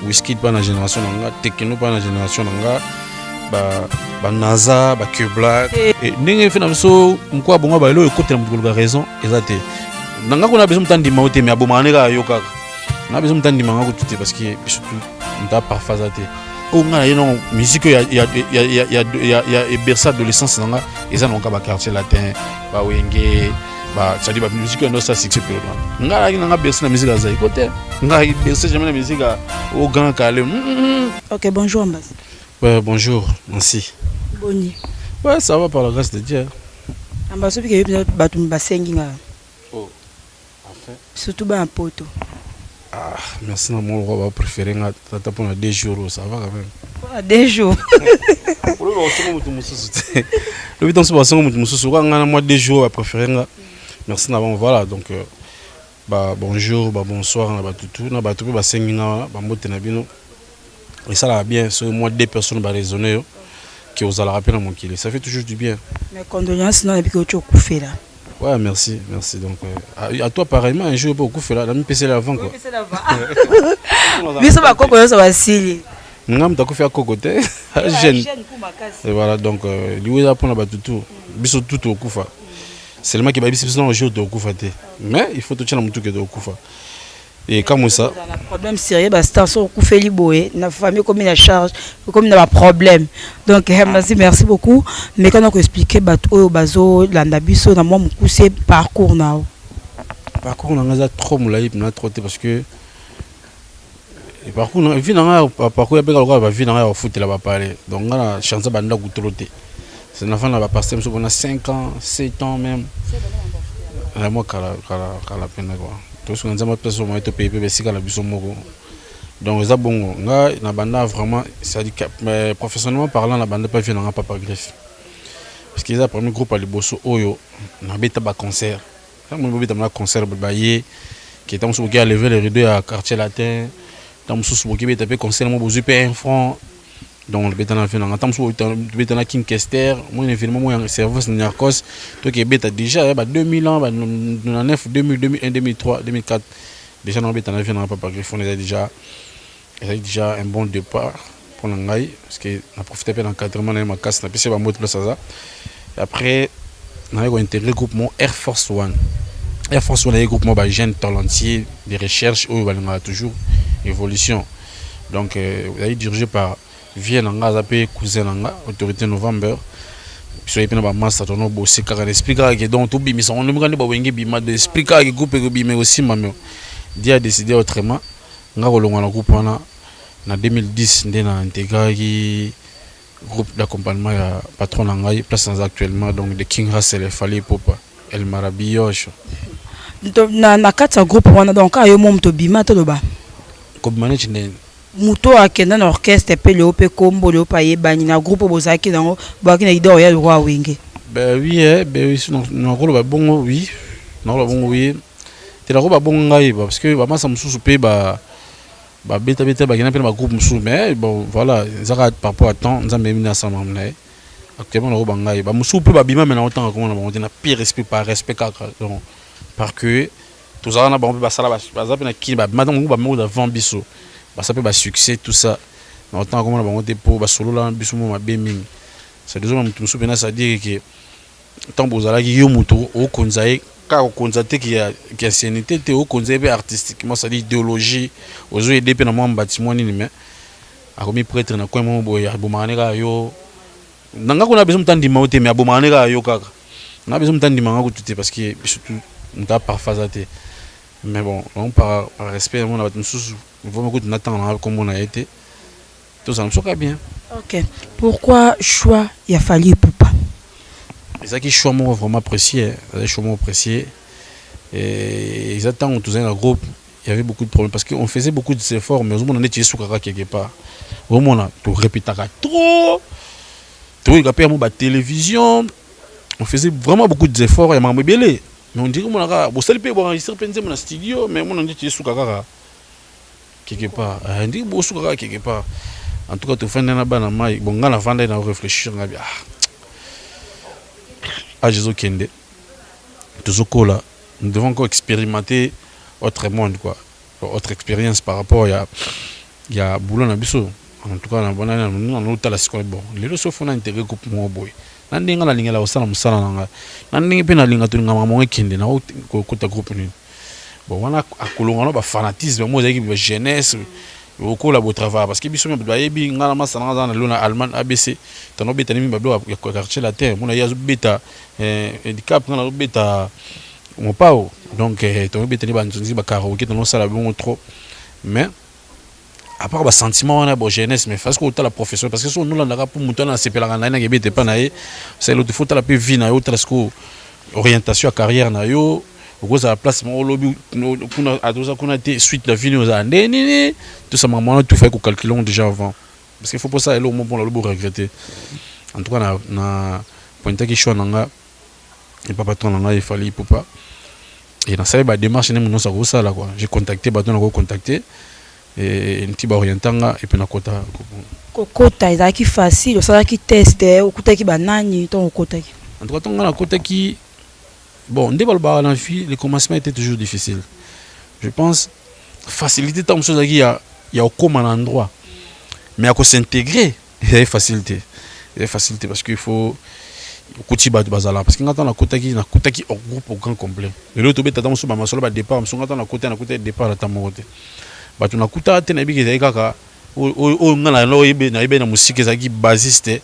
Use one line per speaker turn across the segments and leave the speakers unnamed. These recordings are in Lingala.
Whisky pas la génération nanga, Tekno pas la génération nanga, ba NASA, ba Q-Black. Et n'engé fait n'amso, m'quoi bon ba elo écoute la raison, exact. Nanga qu'on a besoin de temps d'imauté, mais abomane ga yoka. On a besoin de temps d'imanga tout parce que surtout on t'a pas phasate. Oh nga non musique il y a berceau adolescence nanga, et ça non ka ba quartier latin, ba wenge. Ça dit la musique est notre succès pour nous. Nga bercé la musique à Zaï côté. Nga bercé jamais la musique au Grand Calais.
Ok, bonjour Ambas.
Ouais, bonjour, merci.
Boni.
Ouais, ça va par la grâce de Dieu.
Ambas, tu peux dire que tu basengi nga.
Oh. Enfin.
Surtout ba un poto.
Ah, merci na mon roi préféré nga tata pour 2 jours, ça va quand même.
2 jours.
Pour le moment tu mususu. Le temps c'est pas ça mususu. Nga na moi 2 jours préféré nga. Merci d'abord, voilà, donc bonjour, bonsoir, tout, et ça va bien, c'est moi 2 personnes qui raisonner qui osent la rappeler dans mon kilo, ça fait toujours du bien.
Mes condoléances, non, depuis que tu as coupé là.
Ouais, merci, donc à toi pareillement, un jour pour couper là, la même PC l'avant quoi.
Mais ça va quoi ça va s'il.
Ngam ta fait à cocoté, jeune. Et voilà, donc lui il apprend là tout, biso tout au kufa. C'est le mec qui va bien au jour de Okufa. Mais il faut tout tenir tout que de Okufa. Et comme ça.
Un problème sérieux, c'est sur Okufa Liboé. La famille comme une charge, comme il y a un problème. Donc merci beaucoup. Mais quand on peut expliquer au bazo l'andabiso dans mon c'est parcours now.
Parcours on a trop moulaï na trop parce que parcours on vit dans parcours il y a pas va vivre dans foot là va parler. Donc on a chance banda ku trotter. C'est une enfant qui va passer, on a 5 ans, 7 ans même. C'est moi qui a la peine. Tout ce qu'on a fait, c'est que pays la donc, c'est bon. La bande vraiment, professionnellement parlant, la bande pas venu Papa Greffe. Parce que le premier groupe à l'Ibosso, Oyo, on a un concert. On a un concert qui était à lever les rideaux à quartier latin. On a un concert, on a un franc. Donc le béton a fait en temps où le béton a King Kester, moi événement moi en service Narcos, toi qui béton déjà 2000 ans, 2009, 2000, 2001, 2003, 2004 déjà dans le béton a fait dans Papa Greffe, on est déjà un bon départ pour l'angaï parce que on a profité de l'encadrement dans ma casse, on a passé par mot plus ça. Après on a intégré le groupement Air Force One. Air Force One est un groupement de jeunes talentueux de recherche où il y a toujours évolution. Donc vous allez dirigé par Vienne en Gazapé, cousin en autorité November. Je suis un master dans le c'est car expliquer que donc tout bimi on ne me gagne pas wengi bima de expliquer que groupe que bimi aussi mamio. Dia a décidé autrement. Nga kolonga na groupe en 2010 ndena intégré groupe d'accompagnement ya patron nangai place actuellement donc de King Russell Fali Popa El Marabioche.
Na kata groupe wana donc ayo mom to bima to ba.
Comme manage
Muto akenda na orchestre pe le ope kombo le opa yebani na groupe bozaki nango baki na idée ya roi wenge.
Ben oui non rôle ba bon oui. Non ba bon oui. Te la roba bon ngai parce que ba masa mususu pe ba beta ba gina pe ba groupe mususu mais bon voilà, zaka par rapport à temps, nzambe mina sama mna. Actuellement la roba ngai ba mususu pe ba bima mais na autant comment on a pire respect par respect donc parce que tous ça na ba ba sala ba za pe na ki ba madame ba mo avant biso. Ça peut succès tout ça mais autant comme on a pour ba solo là biso mo mabe mingi c'est déjà même tout souvenir ça dire que tant bozala ki yo moto o konzae ka o konzate ki ancienneté te o konzae artistiquement ça dit idéologie ozo aider pe na mo bâtiment ni mais a komi prêtre na ko mo boya bomane ka yo nanga ko na besoin tandima o te mais bomane ka yo kaka na besoin tandima nga ko tout parce que surtout on t'a parfasate. Mais bon, on par respect, on a beaucoup de temps comme on a été. Tout ça, on bien.
Ok. Pourquoi choix il a fallu Poupa?
C'est ça qui choix moi vraiment apprécié. Et ils attendent tous un groupe. Il y avait beaucoup de problèmes parce qu'on faisait beaucoup d'efforts, mais on était sous quelque part. Au moins, on répétait trop. Tout il a payé ma télévision. On faisait vraiment beaucoup d'efforts et m'a mobile. Mais on dirait que on a enregistré dans le studio, mais on a dit sous quelque part. On dit que sous quelque part. En tout cas, tu fais un ban maille. Bon, on a vendu à réfléchir. Ah, Jésus Kende. Tout ce là, nous devons encore expérimenter autre monde, quoi. Autre expérience par rapport il y a boulot na biso en tout cas na bona na nota la sikola bon lelo so fona intégrer groupe mo boy na ndinga na lingela osala musala nanga na ndinga pe na linga to ngama mo kende na ko kota groupe ni bon wana akolonga no ba fanatisme mo zaki ba jeunesse au la beau travail parce que biso me ba yebi ngala masana na lona Allemagne ABC tano beta ni ba do ya quartier la terre mo na ya beta handicap na beta mon pao donc tano beta ni ba nzunzi ba karaoke tano sala bon trop mais à part le sentiment on a bon jeunesse mais parce que autant la profession parce que si on nous l'a pour monter dans CP la ngana ngi bete pa na ye c'est l'autre faut la pe vie na yo parce que orientation à carrière na yo au à la place mon lobby kuna adoza kuna été suite la vie nous a ndeni tout ça maman tout fait qu'on calculons déjà avant parce qu'il faut pas ça aller au moment pour le regretter en tout cas na pointa qui choix nanga et papa ton nanga il fallait pour pas et dans ça ba démarche ne nous ça là quoi j'ai contacté ba ton contacté et un petit orientanga et puis na kota
kokota ezaki facile ça qui teste okuta ki banani ton okota ki
en tout cas ton na kota ki bon dès le bar dans la vie le commencement était toujours difficile je pense facilité tant chose il y a au comme un endroit mais à quoi s'intégrer il y a facilité parce qu'il faut kuti ba bazala parce que ngata na kota ki au groupe au grand complet et l'autre beta dans so ba masolo ba départ so ngata na kota départ la tamote ba tuna kuta te na biki za kaka o ngala no yebe na musique ezaki basiste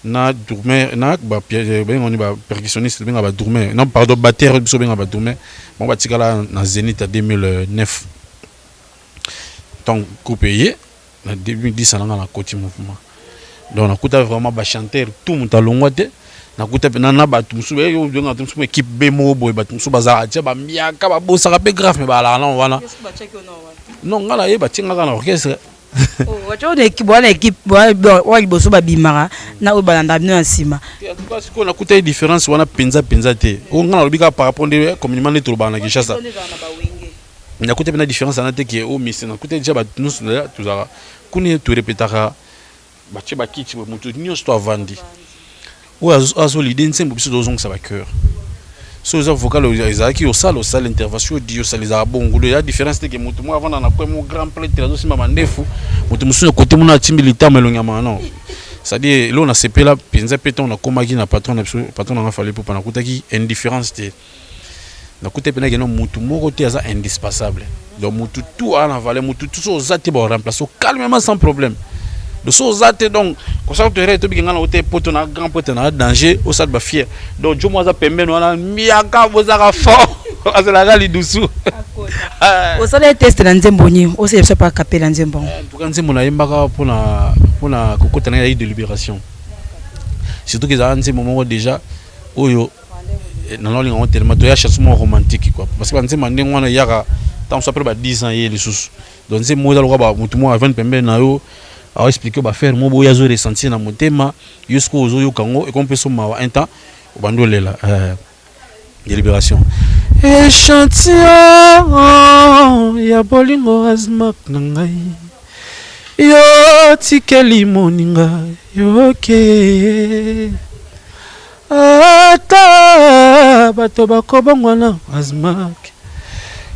na dormir na ba ben on ba percussionniste ben ba dormir non pardon batteur biso ben ba dormir bon ba tikala na Zénith en 2009 donc coupé en 2010 na na côté mouvement donc na kuta vraiment ba chanteur tout monde alongwa te na kuta na ba tumsu be yo nga tumsu équipe be mo boy ba tumsu baza atia ba miaka ba bosa ka pe grave mais ba la non voilà non ngala ye ba tinga kana orchestre
oh wacho de équipe bona équipe wa liboso ba bimara na o balanda bino nsima
parce que on a coûté différence wana penza te o ngala lobika par rapport de communément ne troba na Kinshasa na coûté na différence na te que o mise na coûté déjà ba nous tuzara kuni tu répétera ba che ba kiti mutu nyos to avandi ou azo l'idée nsembo biso dozong ça ba cœur so za vocal ezaki au salle intervention dio sali za bongo ya différence te que mutu mo avant na ko mo grand plate la zo simba ndefu mutu musu côté mo na timbilita melonga non c'est-à-dire là on a CP là penza péton on a komaki na patron na fallait pour na kutaki indifférence te na kuté pena que non mutu moko te za indispensable donc mutu tout en valeur mutu tout so za te ba remplacer calmement sans problème de so za te donc ko sa te reto bi ngana ote poto na grand poto na danger au sa ba fier donc jo mo za pembe no na miaka bozaka fort azala gali dusu
au sa test na nzembo ni au se pas capé na nzembo
tout kan nzembo na yembaka pona kokota na de libération surtout que za nzembo moko déjà oyo na no linga tellement to ya chassement romantique quoi parce que nzembo ndenge wana yaka tant so après ba 10 ans yé les sous donc nzembo za lokaba mutu mo avant pembe na yo a expliqué ba faire mo boya zo ressentir na motema jusqu'au ozo yo kango et qu'on peut so mawa un temps au bandolela de libération échantillon ya bolingo azmak nangai yo tikeli moninga yo ke ata bato bakobongwana azmak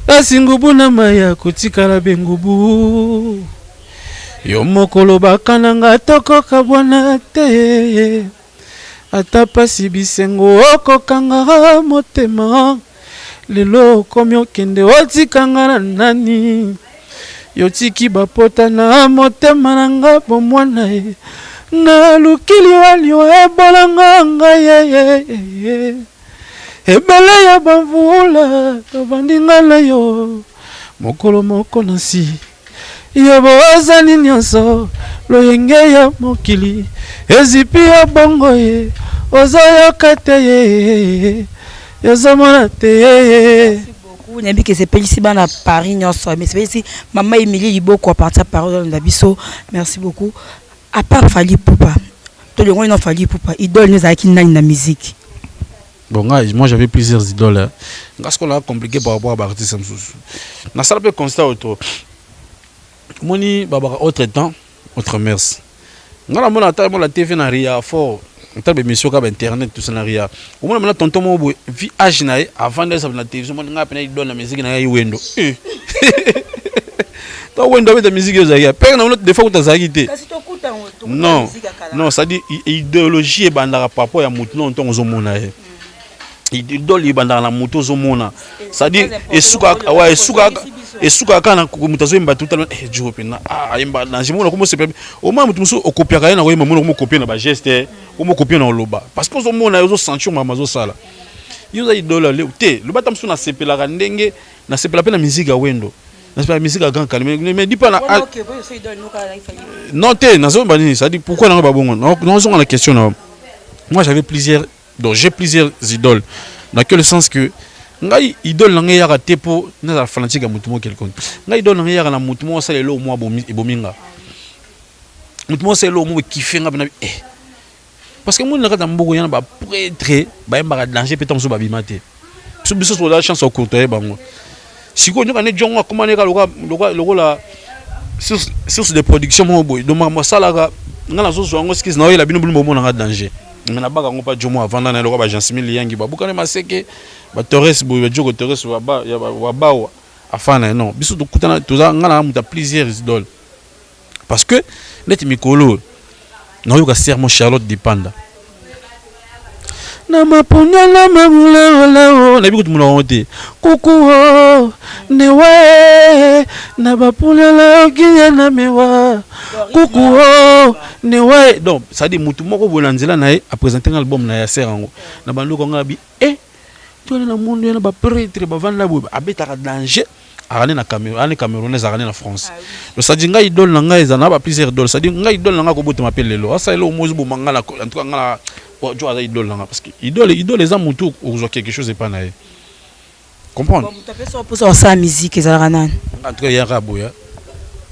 kasi ngubu na maya kotikala bengubu yo mokolo bakananga tokoka bwana te ata pasi bisengo okokanga motema lelo komi okende otikanga na nani yo tiki bapota na motema nanga bomwana ye na lukili walio ebolanga ngai ebele ya bavula tovandinga na yo mokolo moko nasi yo bozali nyonso loyenge ya mokili ezipi ya bongo ye ozoyoka te ye yozomona te ye
Nabi que c'est pas ici à Paris nyonso mais c'est ici maman Émilie Liboko à partir parole dans biso merci beaucoup à part Fally Ipupa tout le monde non Fally Ipupa idole nous a qui na musique.
Bon, moi j'avais plusieurs idoles. Parce qu'on a compliqué par rapport à Barty Samsous. Na salle peut constat autour. Moni baba autre temps, autre mers. Ngala mona ta la TV na ria fort. Ta be mission ka internet tout ça na ria. Au moins na tonton mo vi âge na avant de ça na télévision mo nga pena idole na musique na ya wendo. to wendo beta musique yo zaki pe na des fois uta zaki te non non ça dit idéologie bandara papa ya mutu non to ngozomona ye idole ibandara na mutu ozomona ça dit esuka ouais esuka kana mutu azomba tout le jour pena ayemba na jimona comme c'est au moins mutu muso okopiaka ye na koyemba mona comme copier na ba geste comme copier na loba parce que ozomona yo sentir mama zo sala yo za idole le te le batam suna sepela ndenge na sepela pe na musique ya wendo na sepela musique ya grand calme mais dis pas na non te na zo bani ça dit pourquoi na ba bongo non zo la question na moi j'avais plusieurs donc j'ai plusieurs idoles dans quel sens que ngai idole na ngai ya te po na la fanatique ya mutu mo quelconque ngai idole na ngai ya na mutu mo sa lelo mo bominga mutu mo sa lelo mo kifenga na parce que moi na kata mboko yana ba prêtre ba yamba danger peut tomber sur babimate so biso so la chance au côté bango siko nyoka ne jonga comment ne ka lokola source de production mo boy donc moi sala ka ngana so so ngo skis na oyela bino bulumbo mo na danger mais na baka ngo pa jomo avant na lokola ba Jean-Simile yangi ba bukane maseke ba Torres boy ba Joko Torres wa ba ya wa bawa afana non biso to kutana to za ngana muta plusieurs idoles parce que net mikolo non yoka serment Charlotte dépenda na maponya na mamula na biku tumuna honte kuku ne we na baponya la kinya na mewa kuku ne we donc ça dit mutu moko bonanzela na a présenter un album na ya serango na bandoko ngabi tu na monde na ba prêtre ba vanda bo abeta danger arane na Camerounais arane na France donc ça dit nga idole na nga ezana ba plusieurs idoles ça dit nga idole na nga ko bote m'appelle lelo ça lelo mozo bo mangala en tout cas nga tu as idole na nga parce que idole les amutu ozo quelque chose et pas na comprendre
bon tu peux pour ça musique ezala nan
en tout cas ya raboya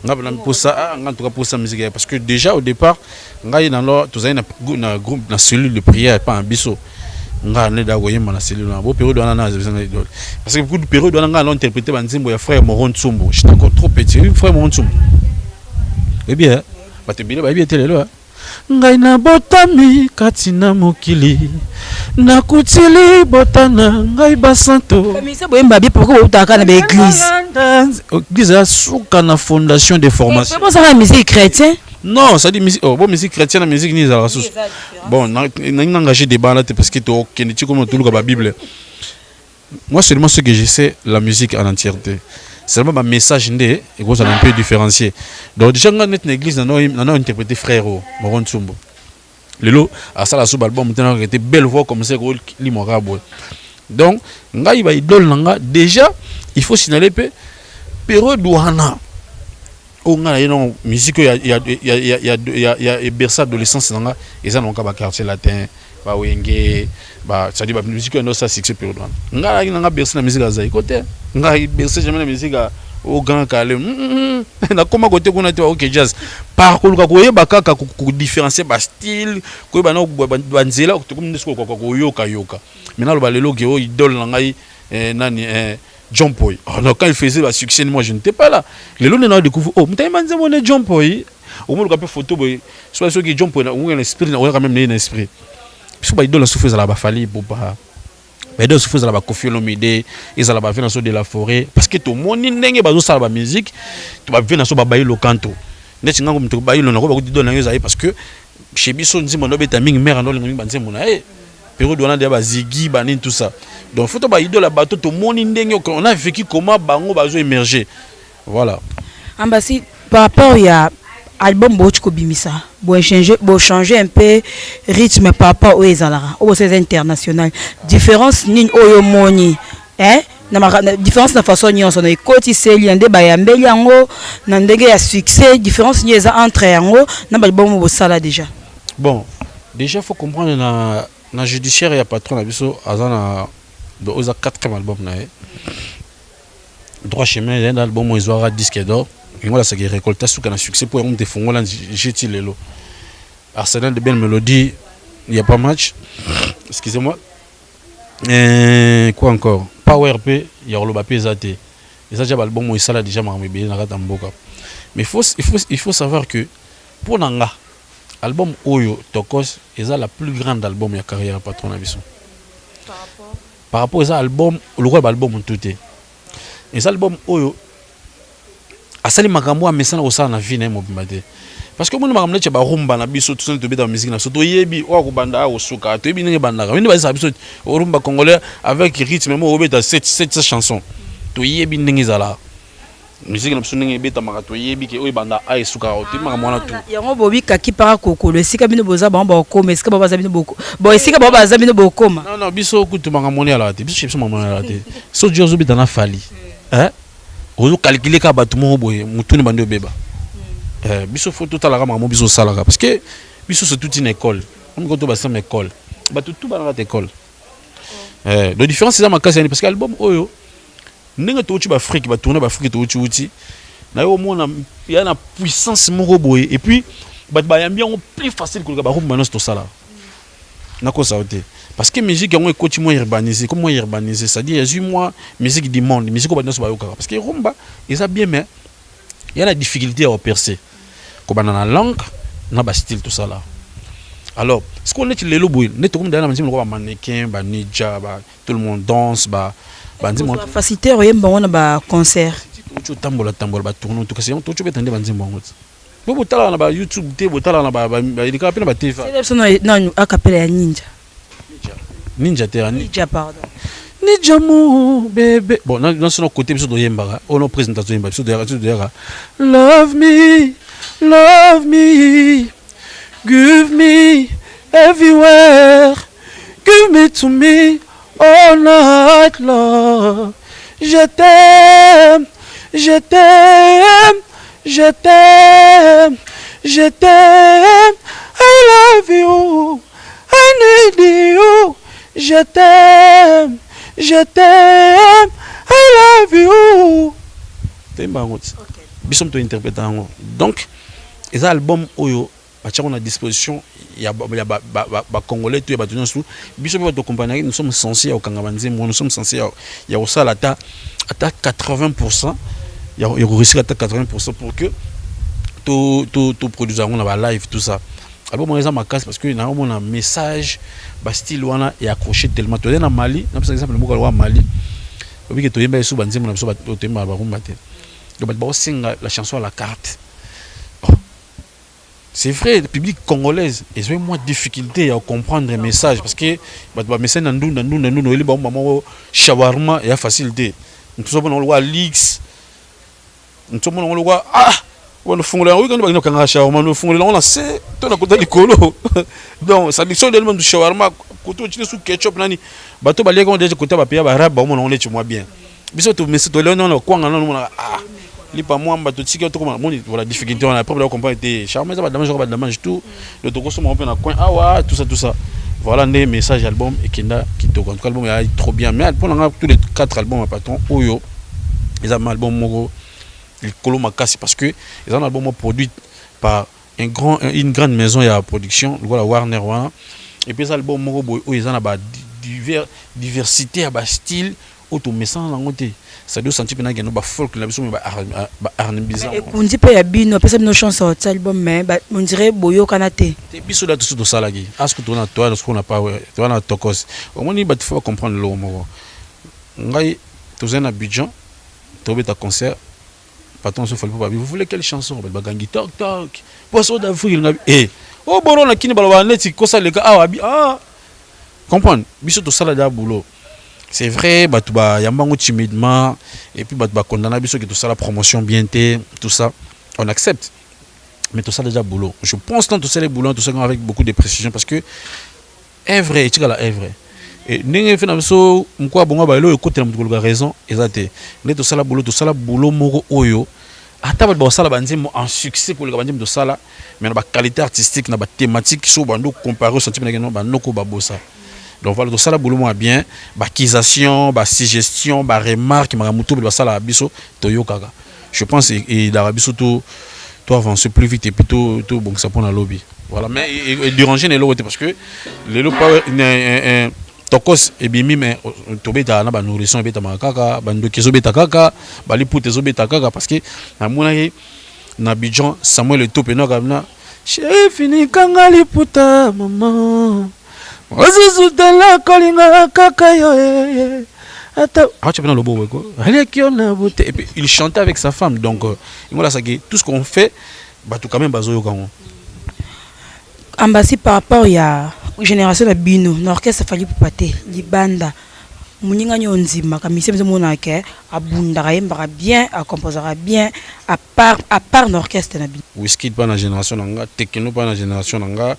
nga bana pour ça en tout cas pour ça musique parce que déjà au départ nga ina lo tozali na groupe na cellule de prière pas un biso nga ne da goyema na cellule na bo période wana na zebisa idole parce que beaucoup de période wana nga interpréter banzimbo ya frère Moron Tsumbo j'étais encore trop petit frère Moron Tsumbo eh bien ba te bile ba bien telelo ngai na botami katina mokili na kutili botana ngai basanto
mais c'est boyemba bien pourquoi utaka na l'église
église a souka na fondation de formation
c'est pour ça la musique chrétienne.
Non, ça dit musique. Oh, bon, musique chrétienne, musique ni la ressource. Bon, on a engagé des balles parce que tu comme tout le Bible. Moi, seulement ce que je sais, la musique en entièreté. Seulement ma message n'est et qu'on a un peu différencié. Donc déjà, on a une église, on a interprété frère Moron Tsumbo. Le lot, à ça la sous album, maintenant, il était belle voix comme ça, li morabo. Donc, nga il va idole nga. Déjà, il faut signaler que période douana. On a une musique, il y a berceau adolescence dans et ça, on a quartier latin, bah wenge, bah ça dit bah musique on a ça succès période. On a berceau la musique à ça côté, on a berceau jamais la musique au grand calme. Na comment côté qu'on a été ok jazz. Par contre, quand on kaka différencier ba style, ko ba no banzela ko comme ndisiko ko yoka. Maintenant le balelo qui idole ngai nani John Poy. Alors quand il faisait le succès, moi je n'étais pas là. Les gens ont découvert, oh, mais tu as John Poy. Au moins, il y a photo, soit ceux qui John Poy, on a un esprit, on a quand même un esprit. Parce que les gens souffrent de la bafali, pour pas. Les gens souffrent de la Kofi Olomide, ils ont la bafali dans de la forêt. Parce que tout le monde n'est pas dans la musique, tu vas venir dans le canto. Parce que chez Bisson, on a des mères dans le période où on a des ziggy, tout ça. Donc, il faut que idole la bateau, tout le monde on a vécu comment bango bazo émerger. Voilà.
Ambassi, par rapport à album Bochko Bimisa, changer un peu rythme par rapport aux Ezalara, aux international. Différence ni oyo moni, hein? Na différence na façon ni on sonne côté c'est liandé ba yambeli yango na ndenge ya succès, différence ni eza entre yango na album bo sala déjà.
Bon, déjà faut comprendre na judiciaire ya patron na biso azana de oza 4e album na droit chemin d'un album ils aura disque d'or et voilà ça qui récolte sous un succès pour un défongo là j'ai lelo Arsenal de belles mélodies il y a pas match excusez-moi quoi encore Power P il y a le Mbappé zaté et ça déjà album il sala déjà marmé bien na mboka mais il faut savoir que pour nanga album Oyo Tokos est la plus grande album de la carrière patron na biso par rapport à album le roi album tout est et ça album Oyo asali makambo amesana kosala na vie na ye mobimba te parce que omoni makambo neti ya barumba na biso tosali tobeta bamiziki na biso toyebi oyo akobanda akosuka toyebi ndenge ebandaka bino bazisaka biso orumba congolais avec rythme mo obeta 7 chansons toyebi ndenge ezalaka musique na biso ndenge ebetamaka toyebi ke oyo ebanda aesukaka toyebi makambo wana tu
yango bobikaki mpaka kokolo esika bino boza bango bakokoma esika bao baza bino bo esika bao baza bino bokoma
non biso kutu makambo ni alaka te biso makambo ni alaka te so dio ozobeta na fali ozokalkile ka bato moko boye mutuni bandi obeba biso fo totalaka makambo biso osalaka parce que biso c'est toute une école omiko to basama école bato tu banaka école la différence eza makasi yani parce que album oyo ndenge touti baafrike batourne baafrike touti na yo omona ya na puissance moko boye et puis bato bayambi yango plus facile koleka barumba nyonso tosala nakosa te parce que musique yango ekoti moins urbanisé comme moins urbanisé c'est-à-dire yazwi moi musique du monde musique oyo bato nyonso bayokaka parce que rumba eza bien mais ya na difficulté ya opercer kobanda na langue na bastyle tosala alors ce qu'on est lelo boye neti tokomi dala na manzimi lokwa bamannequin banija tout le monde danse
facilité oyemba wana baconcert
otambola batourne to kasi to chobeta nde banzimbo yango bo botala na ba YouTube te botala na ba elika pe na ba TV
non akapela ya
ninja te
ninja pardon
ninja mo bébé bon non sono côté biso doyemba on no présentation yemba biso doyaka love me give me everywhere give me to me all night long. Je t'aime, je t'aime, je t'aime, je t'aime. I love you, I need you. Je t'aime, je t'aime, I love you. T'es bon, okay. Bissom to interpréter. Donc, les albums oyo. On a à disposition, il y a Congolais, il y a des gens qui nous sommes censés au Kangabanzi, nous sommes censés il y a aussi à 80%, il y a réussi à 80% pour que tout produisons on a live tout ça. Alors moi ça m'acasse parce que on a un message style wana est accroché tellement. Tu es dans Mali, par exemple le mot Mali, oui que tu es bien sous banzi mon abso tu es mal barumate. Donc la chanson à la carte. C'est vrai, le public congolais, ils ont moins de difficulté à comprendre les messages parce que les messages sont shawarma et facilité. Nous sommes dans le Lix, nous sommes dans le on fond là, oui, quand on a shawarma, nous fond là, on a c'est tout à côté du colo. Donc, ça dit sur l'élément du shawarma, quand on tire sous ketchup, nani, bateau balai quand on déjà côté papier arabe, on est chez moi bien. Bisous, mais c'est tout là, non, quoi, non, li pas moi bato tika to comme voilà difficulté on a problème à comprendre était charmé ça va damage tout le toko so mo pe na coin ah tout ça voilà des messages album et kinda kitoko en tout cas album est trop bien mais pour tous les 4 albums à patron oyo ils ont un album moko il colo makasi parce que ils ont un album produit par une grande maison ya production voilà Warner wana et puis album moko boy ils ont ba diversité à ba style auto message en côté ça doit sentir que nous ba folk la biso ba arne bizarre
et on dit pas ya bino pesa bino chance sur album mais on dirait boyo kanate
te biso da tout ça là gi asko to na toi ce qu'on a pas toi na tokos au moins il faut comprendre le mot ngai to zena Abidjan to beta concert patron se faut pas vous voulez quelle chanson ba gangi tok tok poisson d'Afrique eh oh boro na kini balo neti ko ça le gars comprendre biso to sala da boulot. C'est vrai, il y a timidement, et puis condamné que tout ça, la promotion bien tout ça, on accepte. Mais tout ça déjà boulot. Je pense que tout ça les boulot, tout ça avec beaucoup de précision parce que est vrai, tu est vrai. Et n'engagez fait dans ce quoi bon bah là écoute la raison exact. Mais tout ça la boulot moro oyo. Ata ba ça la bandim en succès pour le bandim de ça là, mais la qualité artistique, na ba thématique so bando comparé au sentiment que non ba noko ba bossa. Donc voilà, tout ça, boulot bien, accusation, suggestion, remarque, je pense que l'Arabie surtout, toi avancer plus vite et puis tout bon ça pour la lobby. Voilà, mais déranger les lots parce que les lots pas tokos et bimi mais tobeta na ba nourrisson beta makaka, bando kezo beta kaka, bali putezo beta kaka parce que na mona na Abidjan Samuel Eto'o pe na kamna, chéri fini kanga li puta maman. Ozuzu de la kolinga kaka yo Et puis il chantait avec sa femme. Donc, tout ce qu'on fait, quand même,
Ambassi par rapport à la génération de Bino, l'orchestre fallait pour pâter, Libanda. Muninga nyonzima kamisi mona ke abundara yembara bien a composera bien à part l'orchestre na Bino.
Whisky pas na génération nanga, Tekno pas na génération nanga,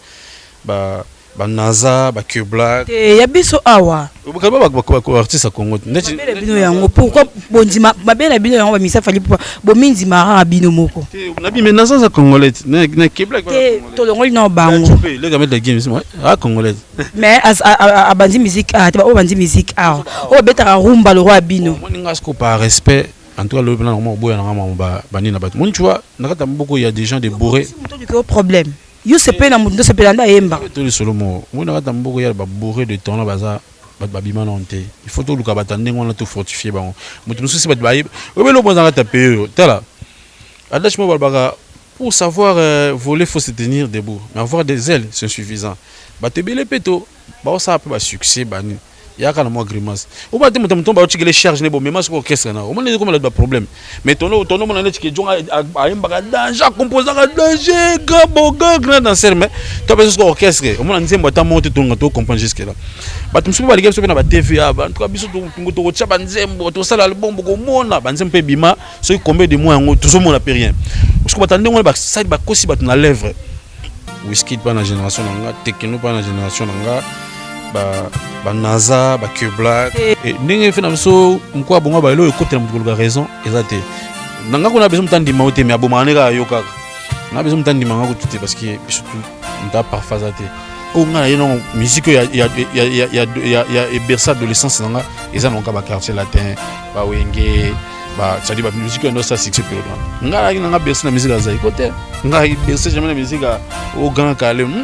ba Naza, ba Q Black.
Ya biso awa.
Ba artiste à Congo.
Mabela Bino yango pourquoi bondima mabela Bino yango ba misa fallait pour bominzi mara Bino moko.
Na bi mais Naza za congolais, na Q Black ba.
To longoli na bango.
Le gars met la game, ah congolais.
Mais à bandi musique art, ba bandi musique art. O betara rumba le roi Bino.
Moninga sko par respect. En tout cas, le plan normalement boya na bani na bat. Mon tu vois, na kata mboko il y a des gens de bourrés.
C'est un problème. Yo se pe na mundo se pe landa yemba.
Tout le solo mo. Mo na kata mboko ya ba bourré de temps là baza ba bima na onté. Il faut tout le kabatande on a tout fortifier ba. Mo tu souci ba ba. O lo bonza kata pe tala. Adash mo balbaga pour savoir voler faut se tenir debout. Mais avoir des ailes c'est suffisant. Ba te belé peto. Ba ça peut ba succès bani. Ya kana mo grimace o ba te mutamto ba uchikele charge ne bo mais masiko orchestre na o mone comme le problème mais ton mon ane chike jonga a yemba danger composant danger grand danser mais to ba so orchestre o mona nzembo ta monte to ngato comprendre jusque là ba tumsu ba ligue so na ba TVA ba en tout cas biso to cha ba nzembo to sala album ko mona ba nzembo bima so combien de mois ngo to so mona pe rien parce que ba tande ngo ba side ba kosi ba na lèvre Whisky pas na génération nga Tekno pas na génération nga ba Naza, ba Q Black et ndenge fina so mko abonga ba elo ekotela mutu ko raison ezate nanga ko na besoin mtandi maote mais aboma neka yoka na besoin mtandi manga ko tuté parce que surtout nda parfois zate o ngana yeno musique ya berceau adolescence nanga eza nonka ba quartier latin ba wenge ba tsadi ba musique no sa succès période ngana nanga berceau na musique azai côté ngana berceau jamais na musique au grand calme